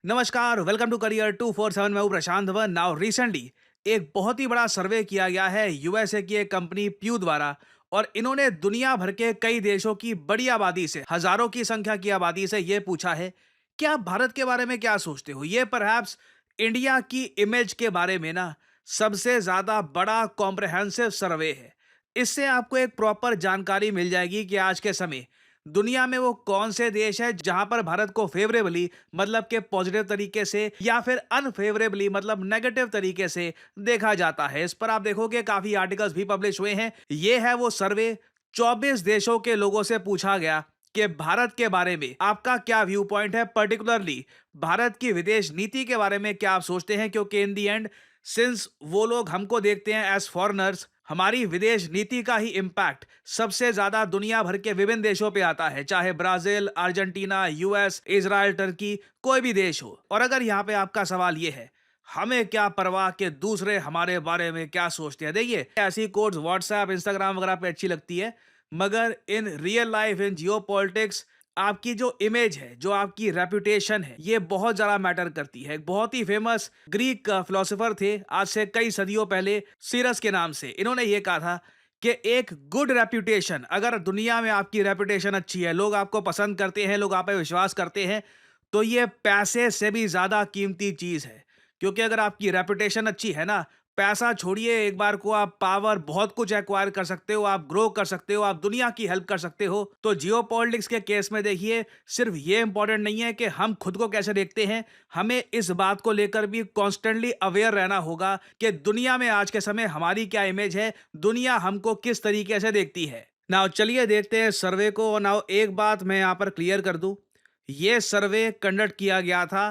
नमस्कार, welcome to career 247। मैं हूं प्रशांत वन। नाउ रिसेंटली एक बहुत ही बड़ा सर्वे किया गया है यूएसए की एक कंपनी प्यू द्वारा, और इन्होंने दुनिया भर के कई देशों की बड़ी आबादी से, हजारों की संख्या की आबादी से ये पूछा है कि आप भारत के बारे में क्या सोचते हो। ये परहैप्स इंडिया की इमेज के बारे में ना सबसे ज्यादा बड़ा कॉम्प्रहेंसिव सर्वे है। इससे आपको एक प्रॉपर जानकारी मिल जाएगी कि आज के समय दुनिया में वो कौन से देश है जहां पर भारत को फेवरेबली मतलब के पॉजिटिव तरीके से या फिर अनफेवरेबली मतलब नेगेटिव तरीके से देखा जाता है। इस पर आप देखोगे काफी आर्टिकल्स भी पब्लिश हुए हैं। ये है वो सर्वे। 24 देशों के लोगों से पूछा गया कि भारत के बारे में आपका क्या व्यू पॉइंट है, पर्टिकुलरली भारत की विदेश नीति के बारे में क्या आप सोचते हैं, क्योंकि इन दी एंड सिंस वो लोग हमको देखते हैं एज फॉरेनर्स, हमारी विदेश नीति का ही इम्पैक्ट सबसे ज्यादा दुनिया भर के विभिन्न देशों पे आता है, चाहे Brazil, Argentina, US, Israel, Turkey, कोई भी देश हो। और अगर यहाँ पे आपका सवाल ये है हमें क्या परवाह कि दूसरे हमारे बारे में क्या सोचते हैं, देखिए ऐसी कोड्स व्हाट्सएप, इंस्टाग्राम वगैरह पे अच्छी लगती है, मगर in real life, in Jio politics, आपकी जो इमेज है, जो आपकी रेपुटेशन है, ये बहुत ज्यादा मैटर करती है। एक बहुत ही फेमस ग्रीक फिलोसोफर थे आज से कई सदियों पहले, सीरस के नाम से। इन्होंने ये कहा था कि एक गुड रेपुटेशन, अगर दुनिया में आपकी रेपुटेशन अच्छी है, लोग आपको पसंद करते हैं, लोग आप पे विश्वास करते हैं, तो ये पैसे से भी ज्यादा कीमती चीज है। क्योंकि अगर आपकी रेपुटेशन अच्छी है ना, पैसा छोड़िए, एक बार को आप पावर बहुत कुछ एक्वायर कर सकते हो, आप ग्रो कर सकते हो, आप दुनिया की हेल्प कर सकते हो। तो जियोपॉलिटिक्स के केस में देखिए सिर्फ ये इंपॉर्टेंट नहीं है कि हम खुद को कैसे देखते हैं, हमें इस बात को लेकर भी कॉन्स्टेंटली अवेयर रहना होगा कि दुनिया में आज के समय हमारी क्या इमेज है, दुनिया हमको किस तरीके से देखती है। नाउ चलिए देखते हैं सर्वे को। नाउ एक बात मैं यहाँ पर क्लियर कर दूं, ये सर्वे कंडक्ट किया गया था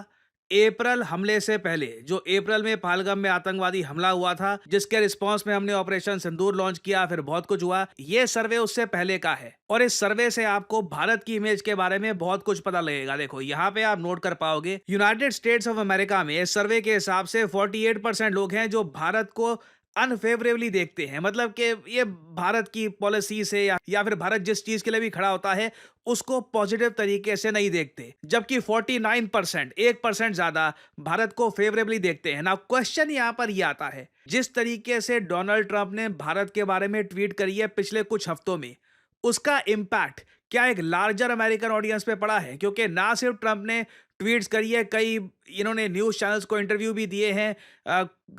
अप्रैल हमले से पहले। जो अप्रैल में पहलगाम में आतंकवादी हमला हुआ था, जिसके रिस्पांस में हमने ऑपरेशन सिंदूर लॉन्च किया, फिर बहुत कुछ हुआ, ये सर्वे उससे पहले का है। और इस सर्वे से आपको भारत की इमेज के बारे में बहुत कुछ पता लगेगा। देखो यहाँ पे आप नोट कर पाओगे, यूनाइटेड स्टेट्स ऑफ अमेरिका में इस सर्वे के हिसाब से 48% लोग हैं जो भारत को अनफेवरेबली देखते हैं, मतलब कि ये भारत की पॉलिसी से या फिर भारत जिस चीज के लिए भी खड़ा होता है उसको पॉजिटिव तरीके से नहीं देखते, जबकि 49%, 1% ज्यादा भारत को फेवरेबली देखते हैं। ना क्वेश्चन यहां पर ये आता है, जिस तरीके से डोनाल्ड ट्रंप ने भारत के बारे में ट्वीट करी है पिछले कुछ हफ्तों में, उसका इंपैक्ट क्या एक लार्जर अमेरिकन ऑडियंस पे पड़ा है? क्योंकि ना सिर्फ ट्रंप ने ट्वीट्स करी है, कई इन्होंने न्यूज चैनल्स को इंटरव्यू भी दिए हैं,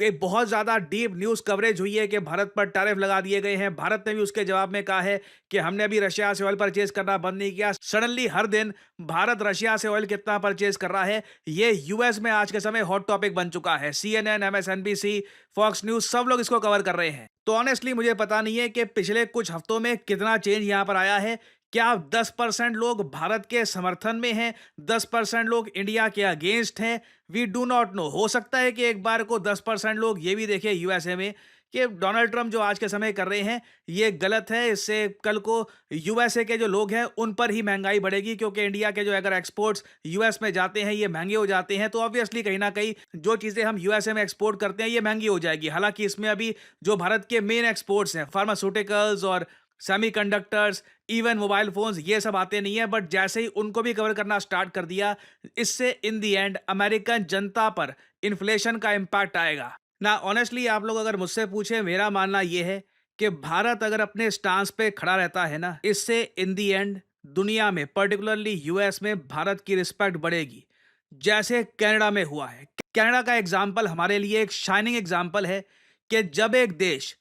एक बहुत ज्यादा डीप न्यूज कवरेज हुई है कि भारत पर टैरिफ लगा दिए गए हैं। भारत ने भी उसके जवाब में कहा है कि हमने अभी रशिया से ऑयल परचेज करना बंद नहीं किया। सडनली हर दिन भारत रशिया से ऑयल कितना परचेज कर रहा है, ये यूएस में आज के समय हॉट टॉपिक बन चुका है। सीएनएन, एमएसएनबीसी, फॉक्स न्यूज, सब लोग इसको कवर कर रहे हैं। तो ऑनेस्टली मुझे पता नहीं है कि पिछले कुछ हफ्तों में कितना चेंज यहां पर आया है। क्या 10% लोग भारत के समर्थन में हैं, 10% लोग इंडिया के अगेंस्ट हैं? We do not know. हो सकता है कि एक बार को 10% लोग ये भी देखें यूएसए में कि डोनाल्ड ट्रंप जो आज के समय कर रहे हैं ये गलत है, इससे कल को यूएसए के जो लोग हैं उन पर ही महंगाई बढ़ेगी, क्योंकि इंडिया के जो अगर एक्सपोर्ट्स यूएस में जाते हैं ये महंगे हो जाते हैं, तो ऑब्वियसली कहीं ना कहीं जो चीजें हम यूएसए में एक्सपोर्ट करते हैं ये महंगी हो जाएगी। हालांकि इसमें अभी जो भारत के मेन एक्सपोर्ट्स हैं, फार्मास्यूटिकल्स और सेमीकंडक्टर्स, इवन मोबाइल फोन्स, ये सब आते नहीं है, बट जैसे ही उनको भी कवर करना स्टार्ट कर दिया, इससे इन दी एंड अमेरिकन जनता पर इन्फ्लेशन का इंपैक्ट आएगा। ना ऑनेस्टली आप लोग अगर मुझसे पूछे, मेरा मानना यह है कि भारत अगर अपने स्टांस पे खड़ा रहता है ना, इससे इन दी एंड दुनिया में, पर्टिकुलरली यूएस में, भारत की रिस्पेक्ट बढ़ेगी, जैसे कनाडा में हुआ है। कनाडा का एग्जाम्पल हमारे लिए एक शाइनिंग एग्जाम्पल है कि जब एक देश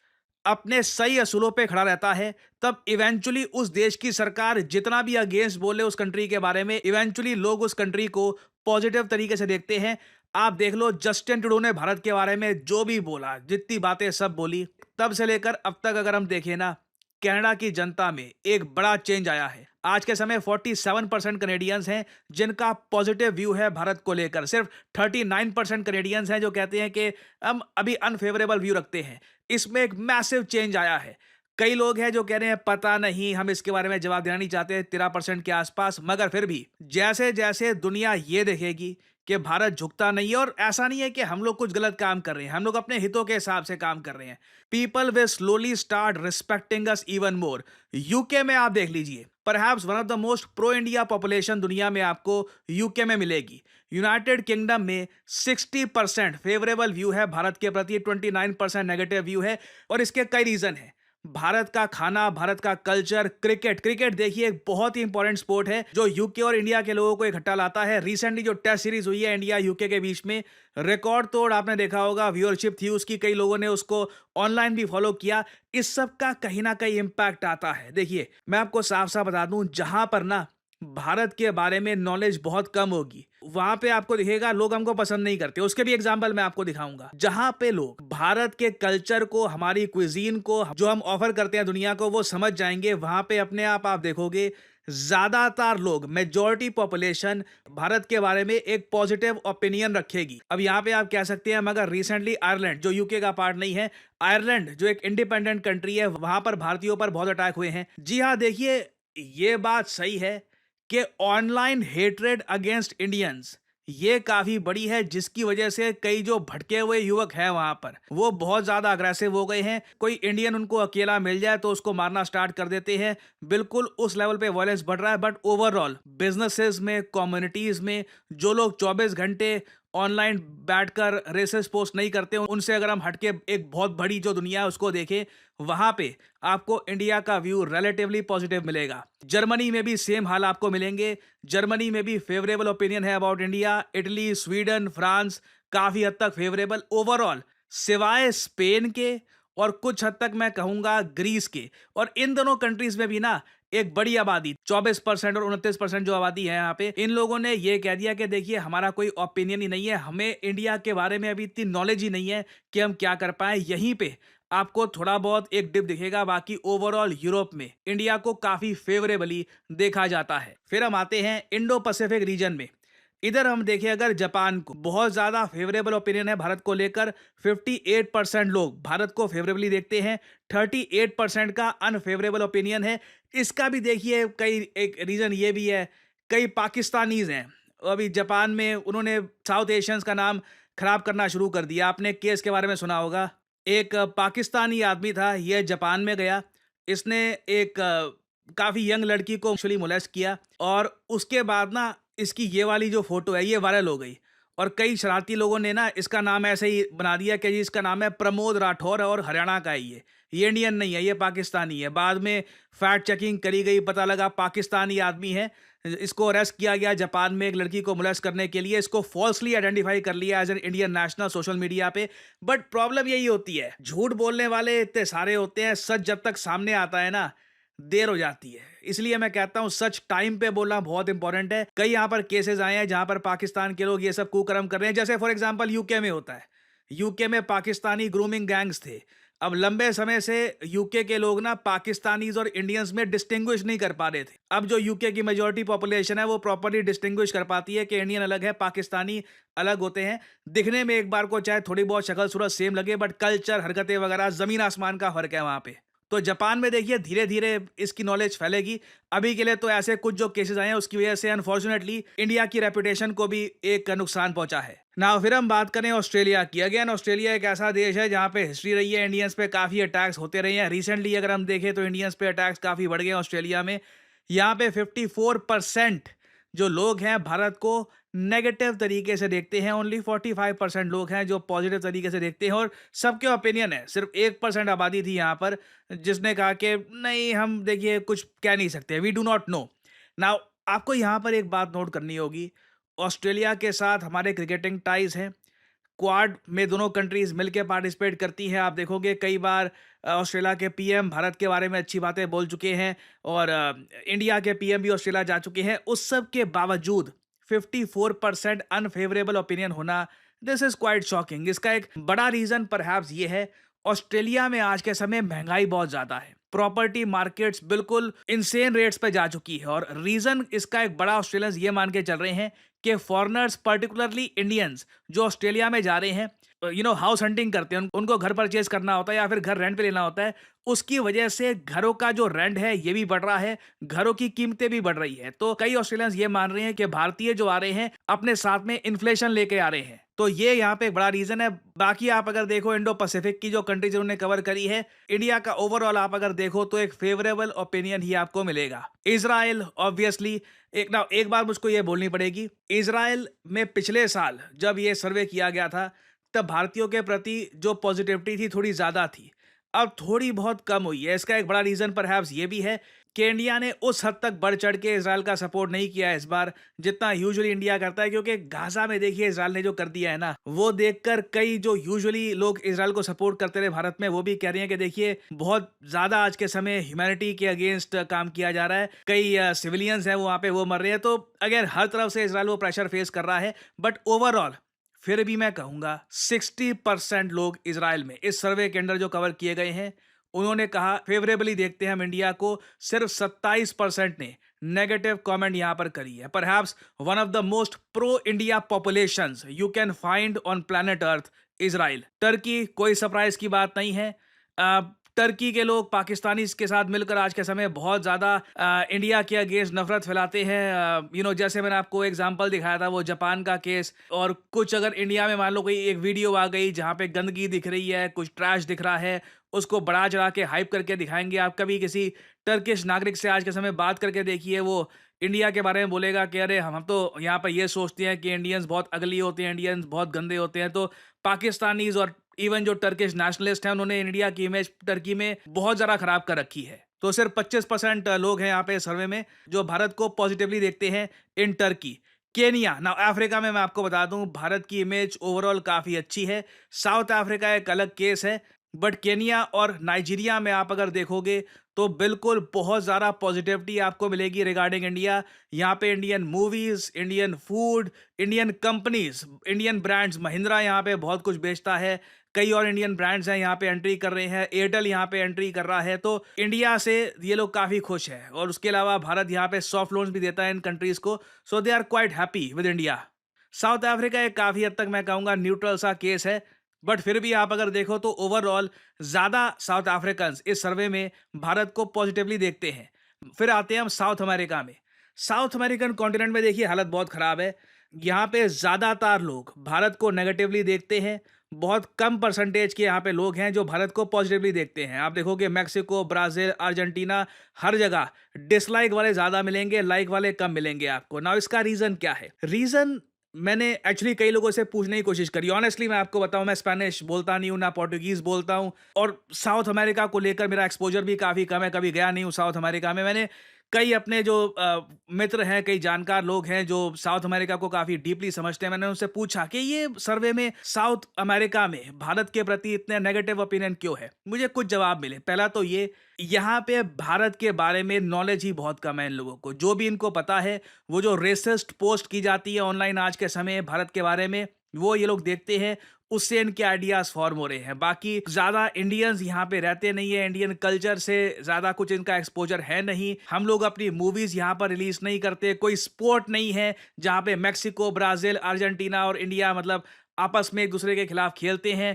अपने सही असूलों पे खड़ा रहता है, तब इवेंचुअली उस देश की सरकार जितना भी अगेंस्ट बोले उस कंट्री के बारे में, इवेंचुअली लोग उस कंट्री को पॉजिटिव तरीके से देखते हैं। आप देख लो, जस्टिन ट्रूडो ने भारत के बारे में जो भी बोला, जितनी बातें सब बोली, तब से लेकर अब तक अगर हम देखें ना, कनाडा की जनता में एक बड़ा चेंज आया है। आज के समय 47% कनेडियंस हैं जिनका पॉजिटिव व्यू है भारत को लेकर। सिर्फ 39% कनेडियंस हैं जो कहते हैं कि हम अभी अनफेवरेबल व्यू रखते हैं। इसमें एक मैसिव चेंज आया है। कई लोग हैं जो कह रहे हैं पता नहीं, हम इसके बारे में जवाब देना नहीं चाहते, 13% के आसपास। मगर फिर भी जैसे जैसे दुनिया ये देखेगी कि भारत झुकता नहीं है, और ऐसा नहीं है कि हम लोग कुछ गलत काम कर रहे हैं, हम लोग अपने हितों के हिसाब से काम कर रहे हैं। People will slowly start respecting us even more. UK में आप देख लीजिए, perhaps one of the most pro India population दुनिया में आपको यूके में मिलेगी। यूनाइटेड किंगडम में 60% फेवरेबल व्यू है भारत के प्रति, 29% नेगेटिव व्यू है, और इसके कई रीजन है। भारत का खाना, भारत का कल्चर, क्रिकेट। क्रिकेट देखिए एक बहुत ही इंपॉर्टेंट स्पोर्ट है जो यूके और इंडिया के लोगों को इकट्ठा लाता है। रिसेंटली जो टेस्ट सीरीज हुई है इंडिया यूके के बीच में, रिकॉर्ड तोड़ आपने देखा होगा व्यूअरशिप थी उसकी, कई लोगों ने उसको ऑनलाइन भी फॉलो किया। इस सब का कहीं ना कहीं इंपैक्ट आता है। देखिए मैं आपको साफ साफ बता दूं, जहां पर ना भारत के बारे में नॉलेज बहुत कम होगी, वहां पे आपको दिखेगा लोग हमको पसंद नहीं करते। उसके भी एग्जांपल मैं आपको दिखाऊंगा। जहां पे लोग भारत के कल्चर को, हमारी क्विजीन को, जो हम ऑफर करते हैं दुनिया को, वो समझ जाएंगे, वहां पे अपने आप देखोगे ज्यादातर लोग, मेजॉरिटी पॉपुलेशन भारत के बारे में एक पॉजिटिव ओपिनियन रखेगी। अब यहाँ पे आप कह सकते हैं मगर रिसेंटली आयरलैंड, जो यूके का पार्ट नहीं है, आयरलैंड जो एक इंडिपेंडेंट कंट्री है, वहां पर भारतीयों पर बहुत अटैक हुए हैं। जी हाँ, देखिए ये बात सही है कि ऑनलाइन हेट्रेड अगेंस्ट इंडियंस ये काफी बड़ी है, जिसकी वजह से कई जो भटके हुए युवक हैं वहां पर वो बहुत ज्यादा अग्रेसिव हो गए हैं। कोई इंडियन उनको अकेला मिल जाए तो उसको मारना स्टार्ट कर देते हैं। बिल्कुल उस लेवल पे वायलेंस बढ़ रहा है। बट ओवरऑल बिजनेसेस में, कम्युनिटीज में जो लोग 24 घंटे ऑनलाइन बैठकर रेसेस पोस्ट नहीं करते, उनसे अगर हम हटके एक बहुत बड़ी जो दुनिया है उसको देखें, वहां पे आपको इंडिया का व्यू रिलेटिवली पॉजिटिव मिलेगा। जर्मनी में भी सेम हाल आपको मिलेंगे। जर्मनी में भी फेवरेबल ओपिनियन है about India. Italy, Sweden, France काफी हद तक फेवरेबल ओवरऑल, सिवाय स्पेन के और कुछ हद तक मैं कहूंगा ग्रीस के। और इन दोनों कंट्रीज में भी ना एक बड़ी आबादी, 24% और 29% जो आबादी है यहाँ पे, इन लोगों ने ये कह दिया कि देखिए हमारा कोई ओपिनियन ही नहीं है, हमें इंडिया के बारे में अभी इतनी नॉलेज ही नहीं है कि हम क्या कर पाए। यहीं पे आपको थोड़ा बहुत एक डिप दिखेगा, बाकी ओवरऑल यूरोप में इंडिया को काफी फेवरेबली देखा जाता है। फिर हम आते हैं इंडो पैसिफिक रीजन में। इधर हम देखें अगर जापान को, बहुत ज्यादा फेवरेबल ओपिनियन है भारत को लेकर। 58% लोग भारत को फेवरेबली देखते हैं, 38% का अनफेवरेबल ओपिनियन है। इसका भी देखिए कई एक रीजन ये भी है, कई पाकिस्तानीज हैं अभी जापान में, उन्होंने साउथ एशियंस का नाम खराब करना शुरू कर दिया। आपने केस के बारे में सुना होगा, एक पाकिस्तानी आदमी था, यह जापान में गया, इसने एक काफी यंग लड़की को एक्चुअली मोलेस्ट किया, और उसके बाद ना इसकी ये वाली जो फोटो है ये वायरल हो गई, और कई शरारती लोगों ने ना इसका नाम ऐसे ही बना दिया कि जी इसका नाम है प्रमोद राठौर और हरियाणा का है, ये इंडियन नहीं है, ये पाकिस्तानी है। बाद में फैक्ट चेकिंग करी गई, पता लगा पाकिस्तानी आदमी है। इसको अरेस्ट किया गया जापान में एक लड़की को मोलेस्ट करने के लिए। इसको फॉल्सली आइडेंटिफाई कर लिया as an Indian national social media पे। बट प्रॉब्लम यही होती है, झूठ बोलने वाले इतने सारे होते हैं, सच जब तक सामने आता है ना देर हो जाती है। इसलिए मैं कहता हूं सच टाइम पे बोलना बहुत इंपॉर्टेंट है। कई यहां पर केसेस आए हैं जहां पर पाकिस्तान के लोग ये सब कुकर्म कर रहे हैं, जैसे फॉर एग्जांपल यूके में होता है। यूके में पाकिस्तानी ग्रूमिंग गैंग्स थे। अब लंबे समय से यूके के लोग ना पाकिस्तानीज और इंडियंस में डिस्टिंग्विश नहीं कर पा रहे थे। अब जो यूके की मेजॉरिटी पॉपुलेशन है वो प्रॉपर्ली डिस्टिंग्विश कर पाती है कि इंडियन अलग है, पाकिस्तानी अलग होते हैं। दिखने में एक बार को चाहे थोड़ी बहुत शक्ल सूरत सेम लगे, बट कल्चर, हरकतें वगैरह जमीन आसमान का फर्क है वहां पे। तो जापान में देखिए धीरे धीरे इसकी नॉलेज फैलेगी। अभी के लिए तो ऐसे कुछ जो केसेस आए हैं उसकी वजह से अनफॉर्चुनेटली इंडिया की रेपुटेशन को भी एक नुकसान पहुंचा है। ना फिर हम बात करें ऑस्ट्रेलिया की। अगेन ऑस्ट्रेलिया एक ऐसा देश है जहां पे हिस्ट्री रही है, इंडियंस पे काफी अटैक्स होते रहे हैं। रिसेंटली अगर हम देखें तो इंडियंस पे अटैक्स काफी बढ़ गए ऑस्ट्रेलिया में। यहाँ पे 54% जो लोग हैं भारत को नेगेटिव तरीके से देखते हैं, ओनली 45% लोग हैं जो पॉजिटिव तरीके से देखते हैं। और सबके ओपिनियन है, सिर्फ 1% आबादी थी यहाँ पर जिसने कहा कि नहीं हम देखिए कुछ कह नहीं सकते, we do not know. Now आपको यहाँ पर एक बात नोट करनी होगी, ऑस्ट्रेलिया के साथ हमारे क्रिकेटिंग टाइज हैं। क्वाड में दोनों कंट्रीज मिलकर पार्टिसिपेट करती हैं। आप देखोगे कई बार ऑस्ट्रेलिया के पीएम भारत के बारे में अच्छी बातें बोल चुके हैं, और इंडिया के पीएम भी ऑस्ट्रेलिया जा चुके हैं। उस सब के बावजूद 54% अनफेवरेबल ओपिनियन होना, दिस इज क्वाइट शॉकिंग। इसका एक बड़ा रीजन परहैप्स ये है, ऑस्ट्रेलिया में आज के समय महंगाई बहुत ज्यादा है, प्रॉपर्टी मार्केट्स बिल्कुल इनसेन रेट्स पे जा चुकी है। और रीजन इसका एक बड़ा ऑस्ट्रेलियंस ये मान के चल रहे हैं कि फॉरेनर्स, पर्टिकुलरली इंडियंस जो ऑस्ट्रेलिया में जा रहे हैं, हाउस हंटिंग करते हैं, उनको घर परचेज करना होता है या फिर घर रेंट पे लेना होता है, उसकी वजह से घरों का जो रेंट है ये भी बढ़ रहा है, घरों की कीमतें भी बढ़ रही है। तो कई ऑस्ट्रेलियंस ये मान रहे हैं कि भारतीय जो आ रहे हैं अपने साथ में इन्फ्लेशन लेके आ रहे हैं, तो ये यहाँ पे एक बड़ा रीजन है। बाकी आप अगर देखो इंडो पैसिफिक की जो कंट्रीज उन्होंने कवर करी है, इंडिया का ओवरऑल आप अगर देखो तो एक फेवरेबल ओपिनियन ही आपको मिलेगा। इजराइल ऑब्वियसली, एक बात मुझको ये बोलनी पड़ेगी, इजराइल में पिछले साल जब ये सर्वे किया गया था तब भारतीयों के प्रति जो पॉजिटिविटी थी थोड़ी ज्यादा थी, अब थोड़ी बहुत कम हुई है। इसका एक बड़ा रीजन परहैप्स ये भी है कि इंडिया ने उस हद तक बढ़ चढ़ के इजराइल का सपोर्ट नहीं किया है इस बार जितना यूजुअली इंडिया करता है, क्योंकि गाजा में देखिए इजराइल ने जो कर दिया है ना, वो देखकर कई जो यूजुअली लोग इजराइल को सपोर्ट करते रहे भारत में, वो भी कह रहे हैं कि देखिए बहुत ज्यादा आज के समय ह्यूमैनिटी के अगेंस्ट काम किया जा रहा है, कई सिविलियंस हैं वो वहां पे वो मर रहे हैं। तो अगर हर तरफ से इजराइल वो प्रेशर फेस कर रहा है, बट ओवरऑल फिर भी मैं कहूंगा 60% लोग इजराइल में इस सर्वे के अंदर जो कवर किए गए हैं उन्होंने कहा फेवरेबली देखते हैं हम इंडिया को। सिर्फ 27% ने नेगेटिव कमेंट यहां पर करी है। Perhaps one of the most pro India populations you can find on planet earth Israel. Turkey कोई सरप्राइज की बात नहीं है। टर्की के लोग पाकिस्तानी के साथ मिलकर आज के समय बहुत ज़्यादा इंडिया के अगेंस्ट नफरत फैलाते हैं। जैसे मैंने आपको एग्जांपल दिखाया था वो जापान का केस, और कुछ अगर इंडिया में मान लो कोई एक वीडियो आ गई जहाँ पे गंदगी दिख रही है, कुछ ट्रैश दिख रहा है, उसको बढ़ा चढ़ा के हाइप करके दिखाएंगे। आप कभी किसी टर्किश नागरिक से आज के समय बात करके देखिए, वो इंडिया के बारे में बोलेगा कि अरे हम तो यहाँ पर ये सोचते हैं कि इंडियंस बहुत अगली होते हैं, इंडियंस बहुत गंदे होते हैं। तो पाकिस्तानीज और इवन जो टर्किश नेशनलिस्ट हैं उन्होंने इंडिया की इमेज टर्की में बहुत ज़्यादा खराब कर रखी है। तो सिर्फ 25% लोग हैं यहाँ पे सर्वे में जो भारत को पॉजिटिवली देखते हैं इन टर्की। केनिया ना, अफ्रीका में मैं आपको बता दूं भारत की इमेज ओवरऑल काफ़ी अच्छी है। साउथ अफ्रीका एक अलग केस है, बट केनिया और नाइजीरिया में आप अगर देखोगे तो बिल्कुल बहुत ज़्यादा पॉजिटिविटी आपको मिलेगी रिगार्डिंग इंडिया। यहाँ पे Indian movies, Indian food, Indian companies, Indian brands, Mahindra यहाँ पे बहुत कुछ बेचता है, कई और इंडियन ब्रांड्स हैं यहाँ पे एंट्री कर रहे हैं, एयरटेल यहाँ पे एंट्री कर रहा है। तो इंडिया से ये लोग काफ़ी खुश हैं, और उसके अलावा भारत यहाँ पे सॉफ्ट लोन्स भी देता है इन कंट्रीज़ को, so they are quite happy with India. South Africa एक काफ़ी हद तक मैं कहूँगा न्यूट्रल सा केस है, बट फिर भी आप अगर देखो तो ओवरऑल ज़्यादा साउथ अफ्रीकन्स इस सर्वे में भारत को पॉजिटिवली देखते हैं। फिर आते हैं हम साउथ अमेरिका में। साउथ अमेरिकन कॉन्टिनेंट में देखिए हालत बहुत ख़राब है। यहाँ पे ज़्यादातर लोग भारत को नेगेटिवली देखते हैं, बहुत कम परसेंटेज के यहाँ पे लोग हैं जो भारत को पॉजिटिवली देखते हैं। आप देखोगे मैक्सिको, ब्राज़ील, अर्जेंटीना, हर जगह डिसलाइक वाले ज़्यादा मिलेंगे, लाइक वाले कम मिलेंगे आपको। नाउ इसका रीज़न क्या है? रीज़न मैंने एक्चुअली कई लोगों से पूछने की कोशिश करी। ऑनेस्टली मैं आपको बताऊं, मैं स्पेनिश बोलता नहीं हूं, ना पोर्टुगीज बोलता हूं, और साउथ अमेरिका को लेकर मेरा एक्सपोजर भी काफ़ी कम है, कभी गया नहीं हूं साउथ अमेरिका में। मैंने कई अपने जो मित्र हैं, कई जानकार लोग हैं जो साउथ अमेरिका को काफ़ी डीपली समझते हैं, मैंने उनसे पूछा कि ये सर्वे में साउथ अमेरिका में भारत के प्रति इतने नेगेटिव ओपिनियन क्यों है। मुझे कुछ जवाब मिले। पहला तो ये, यहाँ पे भारत के बारे में नॉलेज ही बहुत कम है इन लोगों को। जो भी इनको पता है, वो जो रेसिस्ट पोस्ट की जाती है ऑनलाइन आज के समय भारत के बारे में, वो ये लोग देखते हैं, उससे इनके आइडियाज फॉर्म हो रहे हैं। बाकी ज्यादा इंडियंस यहाँ पे रहते नहीं है, इंडियन कल्चर से ज्यादा कुछ इनका एक्सपोजर है नहीं। हम लोग अपनी मूवीज यहाँ पर रिलीज नहीं करते, कोई स्पोर्ट नहीं है जहाँ पे मैक्सिको, ब्राजील, अर्जेंटीना और इंडिया मतलब आपस में एक दूसरे के खिलाफ खेलते हैं।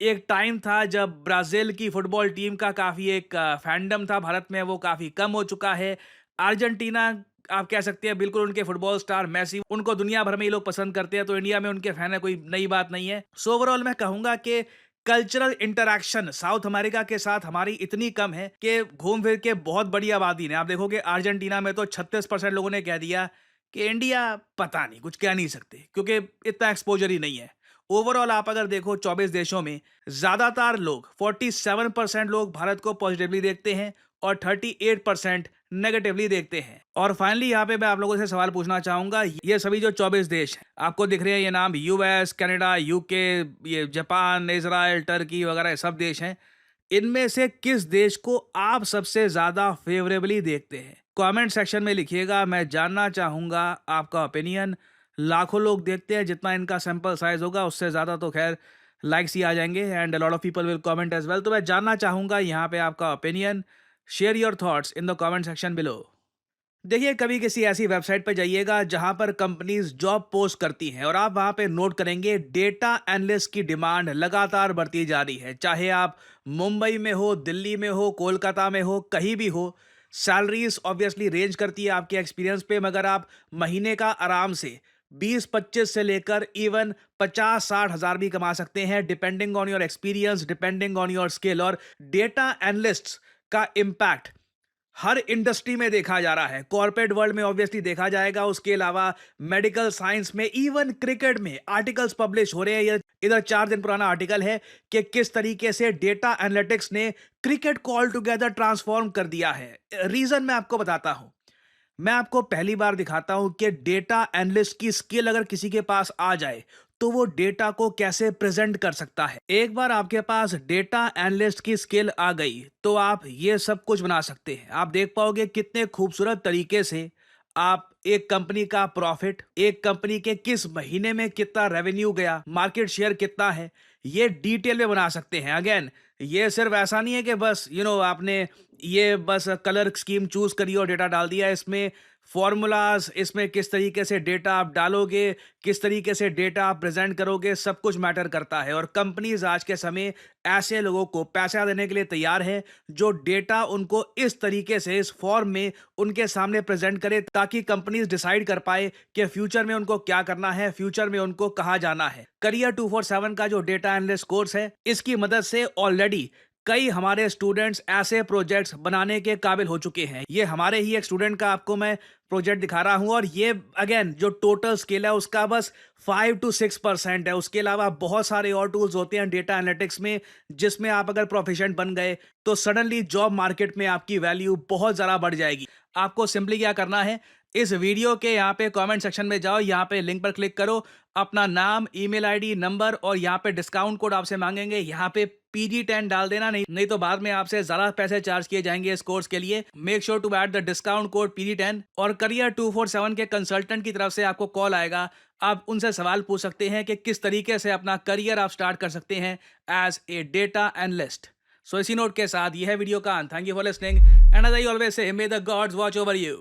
एक टाइम था जब ब्राजील की फुटबॉल टीम का काफ़ी एक फैंडम था भारत में, वो काफ़ी कम हो चुका है। अर्जेंटीना आप कह सकते हैं बिल्कुल उनके फुटबॉल स्टार मैसी, उनको दुनिया भर में ये लोग पसंद करते हैं, तो इंडिया में उनके फैन है, कोई नई बात नहीं है। सो ओवरऑल मैं कहूँगा कि कल्चरल इंटरैक्शन साउथ अमेरिका के साथ हमारी इतनी कम है कि घूम फिर के बहुत बड़ी आबादी ने, आप देखोगे अर्जेंटीना में तो 36% लोगों ने कह दिया कि इंडिया पता नहीं, कुछ कह नहीं सकते क्योंकि इतना एक्सपोजर ही नहीं है। ओवरऑल आप अगर देखो 24 देशों में ज्यादातर लोग 47% लोग भारत को पॉजिटिवली देखते हैं और 38% नेगेटिवली देखते हैं। और फाइनली यहाँ पे मैं आप लोगों से सवाल पूछना चाहूंगा, ये सभी जो 24 देश हैं आपको दिख रहे हैं, ये नाम यूएस, कनाडा, यूके, ये जापान, इजराइल, टर्की वगैरह सब देश हैं, इनमें से किस देश को आप सबसे ज्यादा फेवरेबली देखते हैं? कमेंट सेक्शन में लिखिएगा, मैं जानना चाहूंगा आपका ओपिनियन। लाखों लोग देखते हैं, जितना इनका सैंपल साइज होगा उससे ज़्यादा तो खैर लाइक्स ही आ जाएंगे, and a lot of people will comment as well. तो मैं जानना चाहूँगा यहाँ पे आपका opinion. Share your thoughts in the comment section below. देखिए, कभी किसी ऐसी वेबसाइट पर जाइएगा जहां पर कंपनीज जॉब पोस्ट करती हैं और आप वहां पे नोट करेंगे डेटा एनालिस्ट की डिमांड लगातार बढ़ती जा रही है। चाहे आप मुंबई में हो, दिल्ली में हो, कोलकाता में हो, कहीं भी हो, सैलरीज ऑब्वियसली रेंज करती है आपके एक्सपीरियंस पे, मगर आप महीने का आराम से 20-25 से लेकर इवन 50-60 हज़ार भी कमा सकते हैं, depending on your experience, depending on your skill. और डेटा एनालिस्ट का इम्पैक्ट हर इंडस्ट्री में देखा जा रहा है। कॉर्पोरेट वर्ल्ड में ऑब्वियसली देखा जाएगा, उसके अलावा मेडिकल साइंस में, इवन क्रिकेट में आर्टिकल्स पब्लिश हो रहे हैं। ये इधर 4 दिन पुराना आर्टिकल है कि किस तरीके से डेटा एनालिटिक्स ने क्रिकेट को ऑल टुगेदर ट्रांसफॉर्म कर दिया है। रीजन मैं आपको बताता हूं। मैं आपको पहली बार दिखाता हूं कि डेटा एनालिस्ट की स्किल अगर किसी के पास आ जाए तो वो डेटा को कैसे प्रेजेंट कर सकता है। एक बार आपके पास डेटा एनालिस्ट की स्किल आ गई तो आप ये सब कुछ बना सकते हैं। आप देख पाओगे कितने खूबसूरत तरीके से आप एक कंपनी का प्रॉफिट, एक कंपनी के किस महीने में कितना रेवेन्यू गया, मार्केट शेयर कितना है, ये डिटेल में बना सकते हैं। अगेन, ये सिर्फ ऐसा नहीं है कि बस आपने ये बस कलर स्कीम चूज करी और डेटा डाल दिया। इसमें फॉर्मूलाज, इसमें किस तरीके से डेटा आप डालोगे, किस तरीके से डेटा आप प्रेजेंट करोगे, सब कुछ मैटर करता है। और कंपनीज आज के समय ऐसे लोगों को पैसा देने के लिए तैयार है जो डेटा उनको इस तरीके से, इस फॉर्म में उनके सामने प्रेजेंट करे, ताकि कंपनीज डिसाइड कर पाए कि फ्यूचर में उनको क्या करना है, फ्यूचर में उनको कहाँ जाना है। करियर 247 का जो डेटा एनालिस्ट कोर्स है, इसकी मदद से ऑलरेडी कई हमारे स्टूडेंट्स ऐसे प्रोजेक्ट्स बनाने के काबिल हो चुके हैं। ये हमारे ही एक स्टूडेंट का आपको मैं प्रोजेक्ट दिखा रहा हूं, और ये अगेन जो टोटल स्किल है उसका बस 5 to 6% है। उसके अलावा बहुत सारे और टूल्स होते हैं डेटा एनालिटिक्स में, जिसमें आप अगर प्रोफिशिएंट बन गए तो सडनली जॉब मार्केट में आपकी वैल्यू बहुत ज़्यादा बढ़ जाएगी। आपको सिंपली क्या करना है, इस वीडियो के यहाँ पे कमेंट सेक्शन में जाओ, यहाँ पे लिंक पर क्लिक करो, अपना नाम, ईमेल आईडी, नंबर और यहाँ पे डिस्काउंट कोड आपसे मांगेंगे, यहाँ पे PG10 डाल देना। नहीं तो बाद में आपसे ज़्यादा पैसे चार्ज किए जाएंगे इस कोर्स के लिए। Make sure to add the discount code PG10। और करियर 247 के कंसल्टेंट की तरफ से आपको कॉल आएगा। आप उनसे सवाल पूछ सकते हैं कि किस तरीके से अपना करियर आप स्टार्ट कर सकते हैं as a data analyst. So इसी नोट के साथ यह है वीडियो का अंत। Thank you for listening and as I always say, may the gods watch over you.